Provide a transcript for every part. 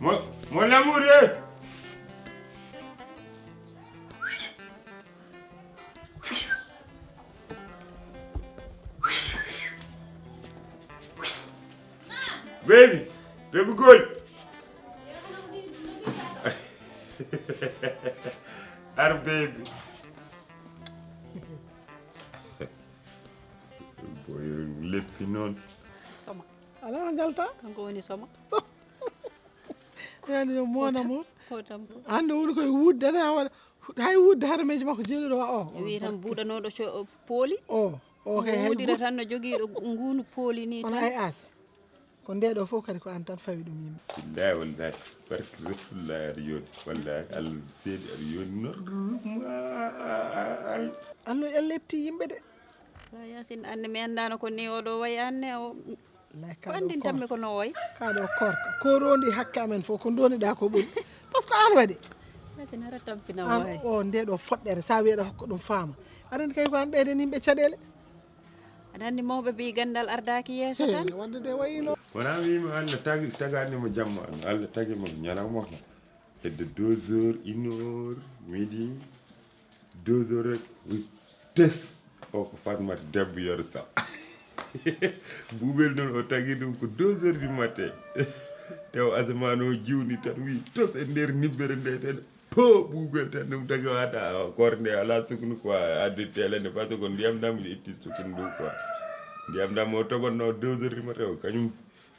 Mon amour, eh. Baby girl. Our baby. Boy, leppi non. Soma. Ala njalta. Kanko woni Soma. Yani yo mon amour. Hotam ko. Ande woni koye wudde na waɗa hay wudde harameji makko jeeluɗo o. Wi tan buuɗanoɗo pooli. O kay hay wudira tan no jogiiɗo nguunu pooli ni on tan. hay as ko ndeɗo fof kadi ko an tan fawi ɗum yimɓe. Wallahi barke Rasulullah aɗa yoni wallahi Allah seedi aɗa yoni normal. Allah en lepti yimɓe de. Yasin ande mi andano ko ni oɗo wayi anne o ko andin tammi ko no wayi kaɗo korka ko rondi hakke amen fof ko doniɗa ko ɓuri par ce que an waɗi Yasin hara tampina an wayi o ndeɗo foɗɗere sa wiyeɗa hokko ɗum faama aɗa kay ko an ɓeyden yimɓe caɗele aɗa andi mawɓe mbi gandal ardaki yeeso tan wadde de wayino wona wima Allah taganimo jamma Allah tagimo ñalawma ko hedde 2 heures 1 heure midi 2 heures rek tes o ko Fatmata debbo yoro sa buubel noon o tagi ɗum ko 2 heures du matin tew asamane o jiwni tan wi tos e nder nibbere nde tan po buubel tan ɗum tagi o haɗa korde nde ala suknu quoi adde telende par ce que ndiyam dam itti suknu ɗum quoi ndiyam dam o toɓatno 2 heures du matin o kañum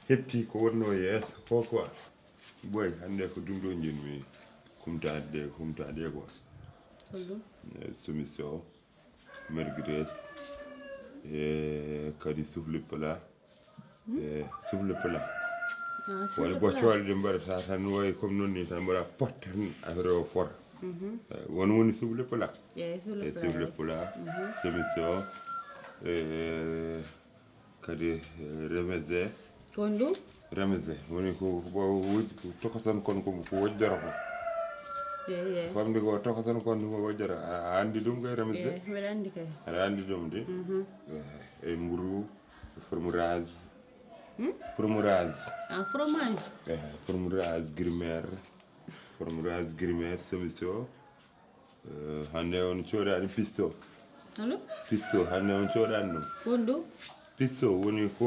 hetti ko wonno yeeso fof quoi ɓoy hande ko ɗum ɗo jinmi humtade quoi soumission merguez e kadi souffle plat e souffle plat woni bo coolde mbaɗata tan woy comme noon ni tan mbaɗa pot tan affaire o fota won woni souffle plat e souffle plat soumission e kadi remédé kon ɗum remédé woni ko tokotan kon ko wojjoro ko famde ko tokotan kon ko wojjoro a andi ɗum kay remédé mbeɗa andi kay aɗa andi ɗum de e mburu fromage fromage fromage grimaire solution hande on coɗani pisto allo pisto hande on coɗani ɗum kon ɗum pisto woni ko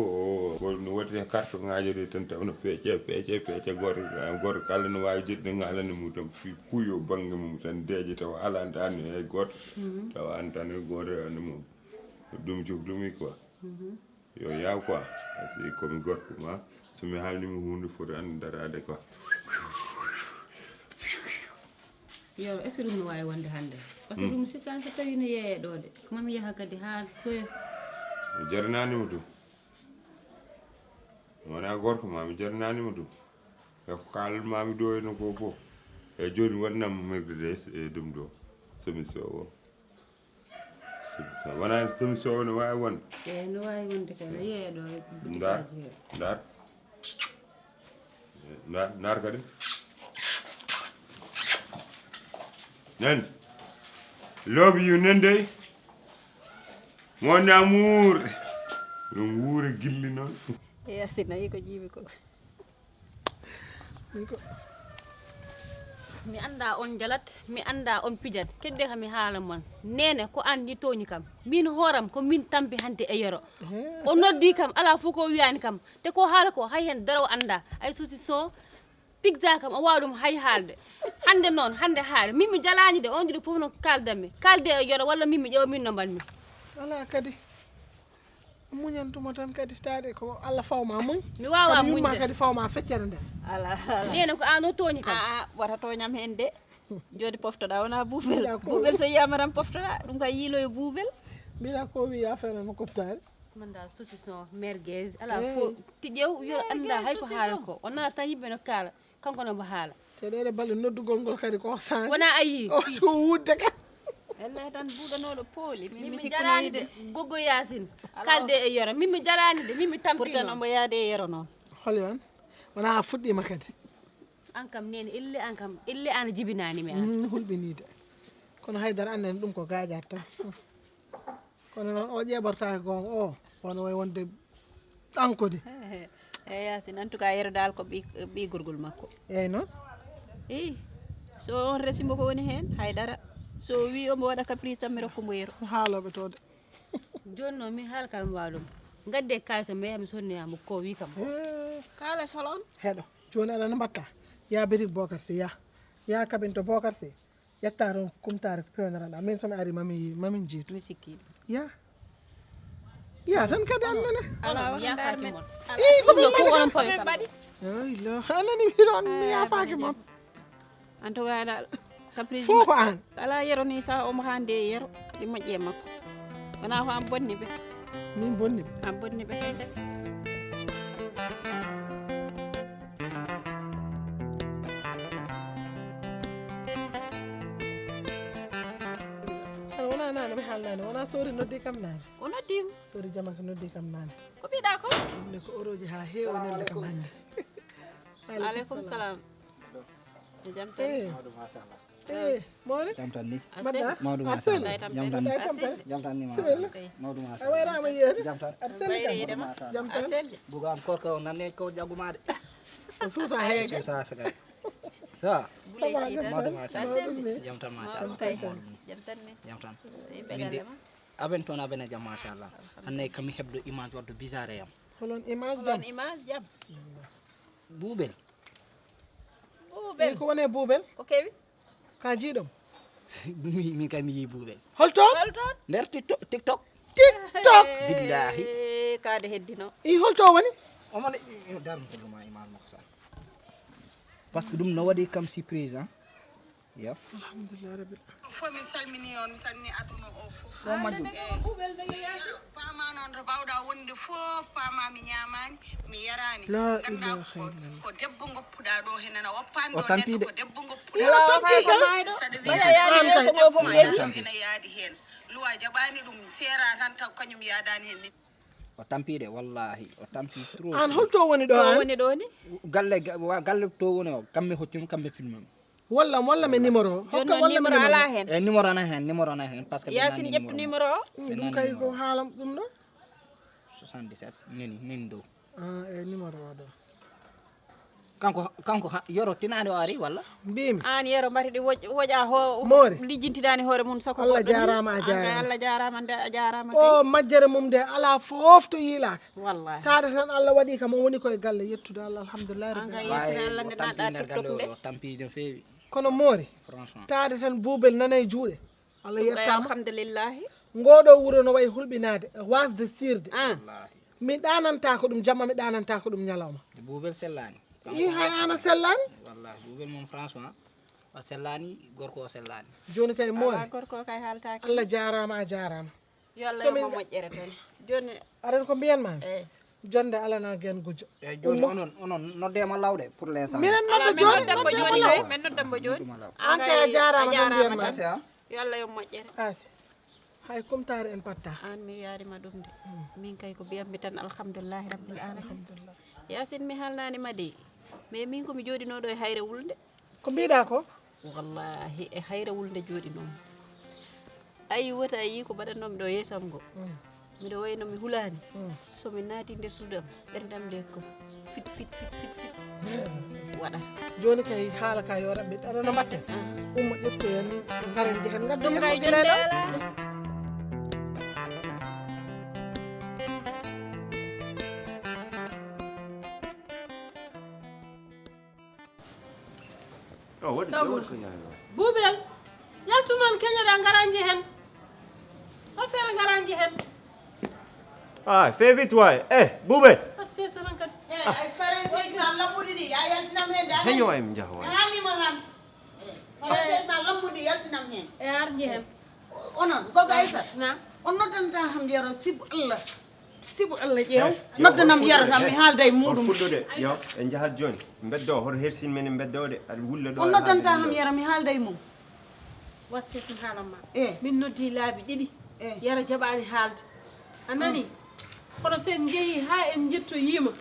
no waɗete carte ngaji ɗe tan tawno peece goto kala no wawi jeɗɗe ngalande mum tan fuyo banggue mum tan deeƴe taw ala tani e goto tawa an tan e goto ande mum ɗum juhlumi quoi yo yaw quoi parce que komi gorko ma somi haalnima hunde foti ande darade quoi yo est ce que ɗum no wawi wonde hande par ce que ɗum sikkan so tawi no yeeye ɗo de ko mami yaha kadi ha koye mi jarnanima ɗum wona gorko ma mi jarnanima ɗum eko kalmami ɗo eno ko fof e joni waɗnama merguede e ɗum ɗo soumission o wona soumission o no wawi wonde eyi no wawi wonde kay no yeeye ɗo ndar kadi nan love you nende mon amour ɗum wuure gilli noon Yasin ayi ko jiimi ko mi anda on jalat mi anda on pijat kedde kam mi haala mon nene ko an ni toñi kam min hooram ko min tampi hande e yoro o noddi kam ala fof ko wiyani kam te ko haala ko hay hen daraw anda ay saucisson pizza kam o wawa ɗum hay haalde hande noon hande haare min mi jalani de on jiɗi fof no kaldanmi kalde e yoro walla min mi ƴewa min no mbanmi ala kadi muñantuma tan kadi taade ko Allah fawma muñ mi wawa muñma kadi fawma feccere nde ala nene ko an o toñi kam wata toñam hen de joni poftoɗa wona buubel so yiyama tan poftoɗa ɗum kay yiiloyo buubel mbiɗa ko wi affaire no koptare manda saucisson merguez ala fo ti ƴew yo anda hay ko haala ko o nana tan yimɓe no kaala kanko nomo haala te ɗeɗe balle noddugol ngol kadi ko change wona ayi to wudde ka wallahi tan buuɗanoɗo pooli min jalani de goggo Yasin kalde e yoro min mi jalani de min mi tampi pourtant omo yaade e yoro noon hol yon wona a fuɗɗima kadi an kam nene ille an jibinanimi an hulɓinide kono haydara annene ɗum ko gajat tan kono noon o ƴeɓortaki gonga o wono way wonde ɗankode eyi Yacine en tout cas yero dal ko ɓi gorgol makko eyyi noon i so on resimo ko woni hen haydara so wi omo waɗa caprice tan mi rokkumo yero haaloɓe to de joni noon min haala kam waɗum gadde kalis o mi yaha mi sonniyamo ko wi kam kala solon heɗo joni aɗa no mbatta ya birik bocar sy ya kabin to bocar sy ƴetta toon kumtare ko pewnoraɗa min somi ari mamin jiitu mi sikki ya tan kadi annene ala yafaki men mon ko ɗum ɗo fof onon pawi men kam mbaɗi ayla anani wiɗon mi yafaki moon en tout cas dal caprice fof ko an ala yero ni sa omo hande e yero ɗi moƴƴi e makko wona ko an bonni ɓe min bonniɓe an bonni ɓe kay wona nane mi haalnani wona sori noddi kam nane o noddima sori jama ko noddi kam nane ko ɓiɗa ko ɗumne ko oroji ha heewi nelde kam hannde aleykum salam e jam tan mawɗo jam tan ni mbaɗɗa mawɗum a selli jam tan ni tampere jam tan ni Bismillah. mawɗum a wayrama yeede jam tan aɗa selli ɓayre kam yidema jam a tan selli bugam korka o nanne ko jagumade o suusa heege so sa sagay sa buleyki tan mawɗum a selli jam tan ɗum machallah kay jam tan ni jam tan yimɓe min de gallema aben toon abene jam machallah hannde kami heɓɗo image wadde bizarre yam holon image ɗon jam image jam buuɓel ɓuuɓel ko wone buubel ko kewi ka jiiɗom min kam mi yi buuɓel holton holton nder tiktok tiktok billahi kaade heddino i holto woni omone darmi holluma image makko sa par ce que ɗum no waɗi kam surprise han yo alhamdulillah rabbil fof mi salmini on mi salmini aduna o fof ɗo majjum paama noon to bawɗa wonde fof paama mi ñamani mi yarani La ganda ilaha ko illallah. ko debbo goppuɗa ɗo henana woppani O ɗo tampide. neɗɗo ko debbo goppuɗa Yo tampika saɗa Baya yaadi yeeso ngo fof wiyaɗo yeehi. ene yaadi hen luwa jaɓani ɗum tera tan taw kañum yadani hen ni o tampiɗe wallahi o tampi trop an holto woni ɗo ɗo an woni ɗo ni galle to woni o kamɓe hoccumi kamɓe filme walla mi numéro o joni hokka noon walla mi numéro ala hen e numéro ana hen par ce que Yacine ƴettu numéro o ɗum kay ko haalam ɗum ɗo 77 neni dow e numéro o ɗo kanko yoro tinani o ari walla mbimi an yero mbati ɗi woƴa Moore. lijjintidani hoore mum sako Allah goɗɗo ni. jarama, a An kay jarama. Allah jarama nde a jarama kay o majjere mum de ala fof to yiilaka wallahi taade tan Allah waɗi kam o woni koye galle yettude Allah alhamdulillah an rabbil kay alamin. yettere Allah nde naɗa nder tiktok galle nde o tampi no feewi kono moori franchement taade tan buubel nana e juuɗe Allah ɗum kay yettama alhamdulillahi ngoɗo wuuro no wayi hulɓinade wasde sirde an wallahi mi ɗananta ko ɗum jamma mi ɗananta ko ɗum ñalawma buubel sellani i hay ana sellani wallahi buubel mum franchement o sellani gorko o sellani joni kay ala moori gorko kay haaltaki Allah jarama a jarama yo Allah Somin- yomo moƴƴere toon joni aɗen ko mbiyanmami eyi jonde alana gen gujjo eyyi joni onon noddema lawɗe pour l'instant minen ala nodda min joni noddambo joni kay min noddambo joni Nodduma law. an kay a jarama ɗon mbiyanma Merci, hein. yo Allah yomo moƴƴere asi hay kumtare en patta an mi yarima ɗum de min kay ko mbiyammi tan alhamdulillahi rabbil alamin alhamdulillah Yacine mi haalnanima de mais min komi jooɗinoɗo e hayre wulde ko mbiɗa ko wallahi e hayre wulde jooɗinomi ayi wota yi ko mbaɗannomi ɗo yeesam ngo miɗo wayno mi hulani somi naati nder suudam ɓerdam nde ko fit fit fit fit fit waɗa joni kay haala ka yo rabɓe aɗa no mbatten ummo ƴetto hen garen jehen gaddu ɗum hen kay mo jonde guileɗam ala buubel yaltu noon keñoɗa garanji hen o feere garanji hen Ah, fais vite, ouais. Eh, Boubé. a sesanan kadi ay faranseji ma lammuɗi ɗi ya yaltinam hen da Hey, ouais, m'dia, ouais. haalima tan faranseji ma lammuɗi yaltinam hen e arji hen onon gogo aissat na on noddanta ham yaro sibu Allah ƴeew noddanam yaro tan mi haalda e On muɗum fulɗo de, yo, en jahat joni. Beddo, hor hersin men en beddo de. Aɗa wulla ɗo. on noddanta ham yaro mi haalda e mum wasses mi haalanma e min noddi laabi ɗiɗi yara jaɓani haalde a nani kono sen jeehi ha en jettoyima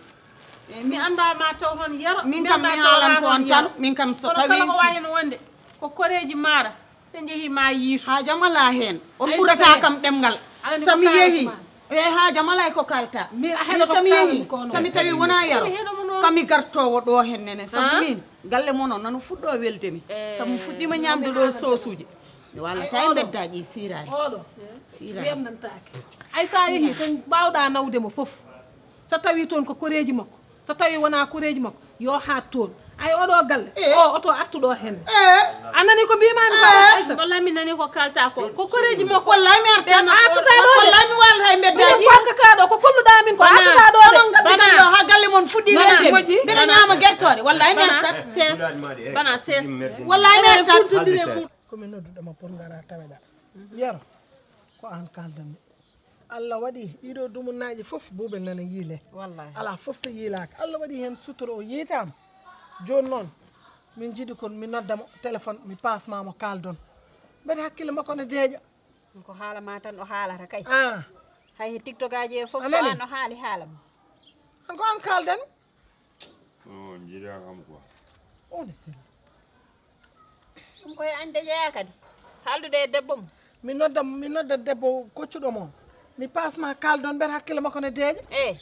mi andama taw toon yaro min kam mi haalan toon tan min kam so kono kala ko tawi wawi hen wonde ko koreji maara sen jeehi ma yiitu ha jam ala hen on Ay, ɓurata sago kam ɗemgal Alani sami ko yeehi kayituma. haaja malay ko kalta mi a heɗoto sami kalmi yehi ko noon. sami tawi wona yaro Mi heɗomo noon. kami gartowo ɗo hennene sabu min galle mo noon nanu fuɗɗo weldemi sabu mi fuɗɗima ñamde ɗo sosuji mi wallata e beddaji sirani oɗo sirani wiyam nantake ay sa yeehi so mbawɗa nawdemo foof so tawi toon ko koreji makko so tawi wona koreji makko yo haat toon ay oɗo galle o oto artuɗo henne anani ko mbimani ko Aissata wallahi mi nani ko kalta ko koreji makko wallahi mi arta artuta ɗo wallahi mi wallata e beddaji fakka kaɗo ko kolluɗa min ko artuta ɗo onon gaddiɗam ɗo ha galle mon fuɗɗi weldemi mbiɗa ñama guertode wallahi mi artat ses bana ses wallahi mi artat komin nodduɗoma pour gara taweɗa yaro ko an kaldanmi Allah waɗi ɗiɗo dumunnaji foof buuɓel nana yiile wallahi ala foof to yiilaka Allah waɗi hen sutoro o yiitama joni noon min jiiɗi kon mi noddamo téléphone mi pasmamo kaldon mbeɗa hakkille makko ne deeƴa ko haala ma tan o haalata kay hay TikTok aji e fof ko Anani? an o haali haala ma an ko an kaldan jiiɗa kam quoi on sel ɗum koye ande jeeya kadi haaldude e debbo mo mi nodda debbo koccuɗomo mi pasma kaldon mbeɗa hakkille makko ne deeƴa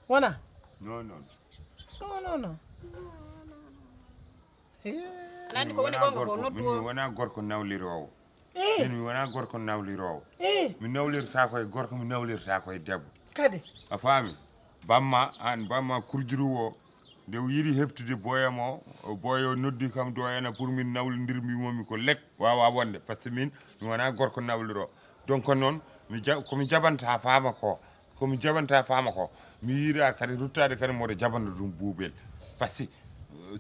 wona non non non aɗa andi ko woni gonga ko noddu min mi wona gorko nawlirowo min mi wona gorko nawlirowo i mi nawlirta koye gorko mi nawlirta koye debbo kadi a faami bamma an bamma kurjuru o nde o yiɗi heɓtude boyam o boyo noddi kam do ena pour min nawlodirmimomi ko lek wawa wonde par ce que min mi wona gorko nawliro donc noon komi jabanta faama ko komi jabanta faama ko mi yiiɗa kadi ruttade kadi moɗo jabana ɗum buuɓel par ce que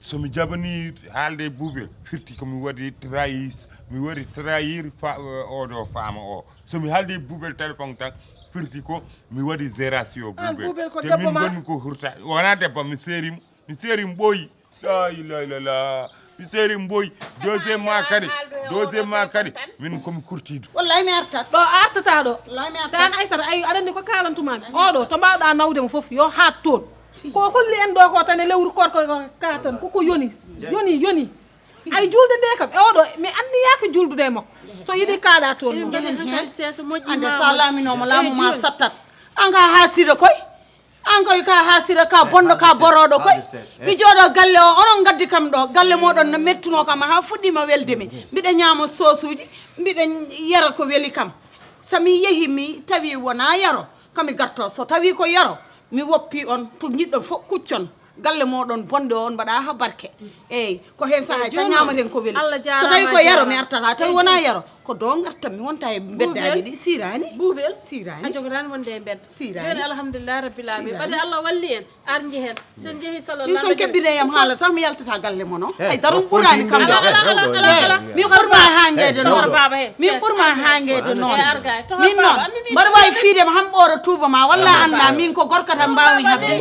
somi jabani haalde buuɓel firti komi waɗi trahir oɗo faama o somi haalde buuɓel téléphone tan firti ko mi waɗi gération buuɓel ko te debbo min ma gonmi ko hurta wona debbo mi seerim ɓooyi la ilaha illallah mi seerim ɓooyi deuxiéme ma kadi min komi kurtido wallahi mi artat ɗo a artata ɗo wallahi mi artat tan Aissata ayi aɗa andi ko kalantumami oɗo to mbawɗa nawdemo foof yo haat toon ko holli en ɗo ko tan e lewru korko ka tan koko yoni ay julde nde kam e oɗo mi anniyaka juldude e makko so yiiɗi kaɗa toon ande sa laaminomo laamu ma sattat an ka haasire koy an koy ka haasire ka bonɗo ka boroɗo koy mi jooɗo galle o onon gaddi kam ɗo galle moɗon no mettuno kam ha fuɗɗima weldemi mbiɗa ñaama sosuji mbiɗa yara ko weeli kam somi yeehi mi tawi wona yaro kami garto so tawi ko yaro mi woppi on to jiɗɗo fof kuccon galle moɗon bonde on mbaɗa ha barke eyyi ko hen saaha tan ñamaten ko weeli so tawi ko yaro mi artata tawi wona yaro ko do gartam mi wonta e beddaji ɗi sirani buuɓel sirani a jogotani wonde e bedda Sirani. joni alhamdulillah rabbil alamin ɓade Allah walli en ar jehen sen jeehi min sallallahu son kebbineyam haala sax mi yaltata galle mo noon ay darum o ɓurani kam fontinɗo ɗo min ɓurma hangede noon baba he min ɓurma hangede noon arga to min noon mbaɗa wawi fiidema han ɓooro tuuba ma walla anda min ko gorka tan mbawmi habde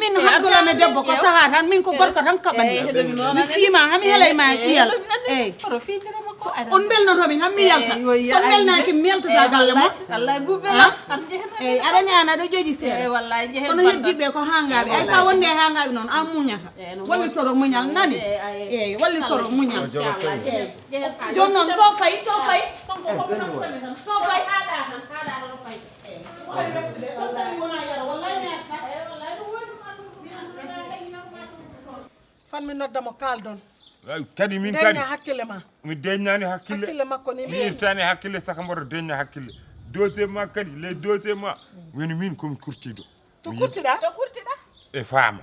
min haddulame debbo ko saaha tan min ko gorka tan kaɓanmi mi fiima hami heelay ma ɗiyal eyyi oto fiindire makko on belnotomin hammi yalta son belnaki mi yaltata galle mo wallahi buuɓel ar jehen eyyi aɗani an aɗa jooƴi seeɗa wallahi jehen kono heddiɓe ko hangaɓe ay sa wonde e hangaɓe noon an muñata wallitoro muñal nani eyyi wallitoro muñal joni noon to fayi to fayi to fayi fan mi noddamo kaldon kadi min kadi deña hakkille ma mi deññani hakkille hakkille makko ni mi irtani hakkille saka mboɗo deñña hakkille deuxiémement kadi les deuxiémement woni min komi kurtiɗo to kurtiɗa e faama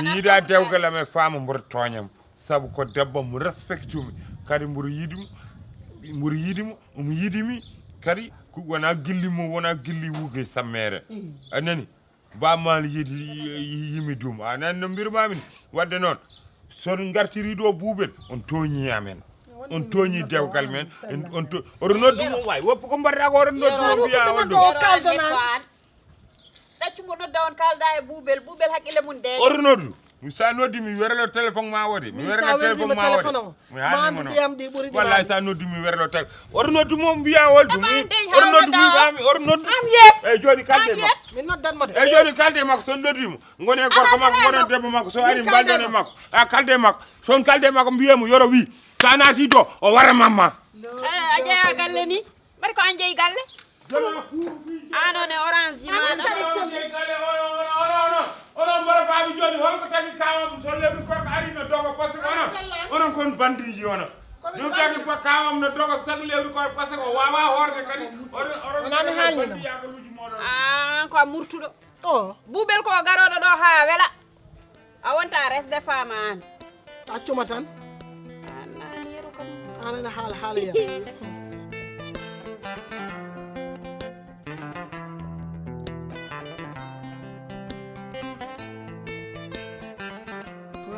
mi yiiɗa dewgal am e faama mboɗo tooñam saabu ko debbo mo respecte umi kadi mboɗo yiɗimo omo yiɗimi kadi wona gillimo wona gilli wuuge sammere anani bammal yimi dum anan no mbirmami wadde noon son gartiri ɗo buuɓel on tooñi amen on tooñi dewgal men oɗo noddumo way woppu ko mbaɗɗa ko oɗo noddumo mbiya on ɗo ɗaccumo nodda on kalda e buuɓel haqqille mum de oɗo noddu sa noddi mi werlo téléphone ma wode mi werlo téléphone ma wode mi haalimo noon wallahi sa noddi mi werlo téléphone oɗo noddu mo mbiya woldu oɗo noddu oɗo noddu eyyi joni kalde makko min noddanmo de eyyi joni kalde makko son noddimo goni e gorko makko gonon debbo makko so ari mbalɗon e makko a kalde makko son kalde makko mbiyamo yoro wi sa naati do o wara mamma a jeeya galle ni mbaɗi ko an jeeyi galle an one orange ji maɗa onon mbaɗa faaɓi joni holko tagi kawam so lewru gorko ari no dogo par ce que onon kon bandiji onon ɗum tagi kawam no dogo tagi lewru gorko par ce que o wawa horde kadi Onami haalino. bandiyakaluji moɗon an ko a murtuɗo o buubel ko garoɗo ɗo ha wela a wonta resde fama an accuma tan an nani yeru kam anana haala ya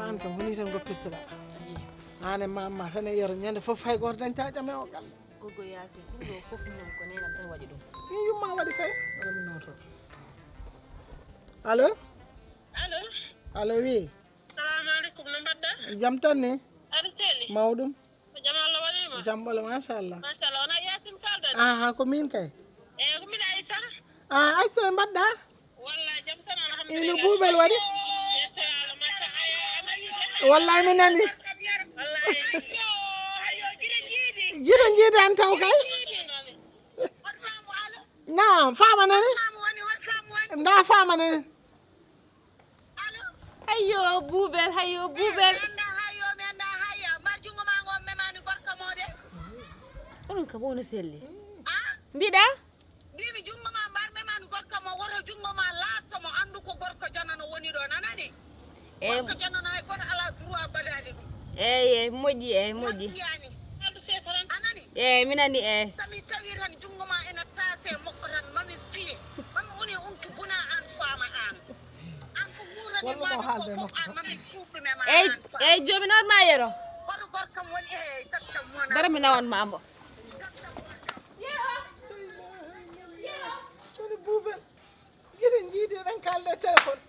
an kam woni tan goppirtoɗa an e mamma tan e yero ñande fof hay goto dañta ƴame o galle gogo yaasi ɗum ɗo fof noon ko nenam tan waɗi ɗum i yumma waɗi kay waɗa mi noto allo allo wi Salamu alaikum, no mbaɗɗa? jam tan ni Aɗa selli? mawɗum Ko jam Allah waɗima? jam ɓolo machallah Machallah, wona Yasin kalɗon? aha ko min kay Eyi, ko min Aïssa. Aïssa ɓe mbaɗɗa Wallahi jam tan ino alhamdulillah. buuɓel waɗi Yettore Allah, machallah. wallahi mi nani Wallahi. Yo, hayo, giɗe jiiɗi. jiɗo jiidan taw kay Hot famu alo? na fama nani Famu woni, hot famu woni. nda fama nani Alo? hayyo buubel hayyo buubel Mi anda hayo, mi anda hayo. Mbar jungo ma ngo memani gorko mode. onon kam ono selli Ah? mbiɗa Mbimi jungo ma mbar memani gorko mo woto jungo ma laasto mo andu ko gorko janano woni ɗo, nanani? Gorko janano hay goto ala droit badade ɗum. eyyi moƴƴi moƴƴi Yani, aldu sefaran. Anani? eyyi mi nani Sami tawi tan jungo ma ena taase mokko tan mami fiye. Mami woni unki buna an faama an. An ko wurani Wallu ma mo haalde ko nokku. an mami fuɗɗume ma eyyi an faama. eyyi jominoon ma yero Hoto gorkam woni tattam wona. dara mi nawan mambo woni buuɓel jiɗen jiiɗi eɗen kalde téléphone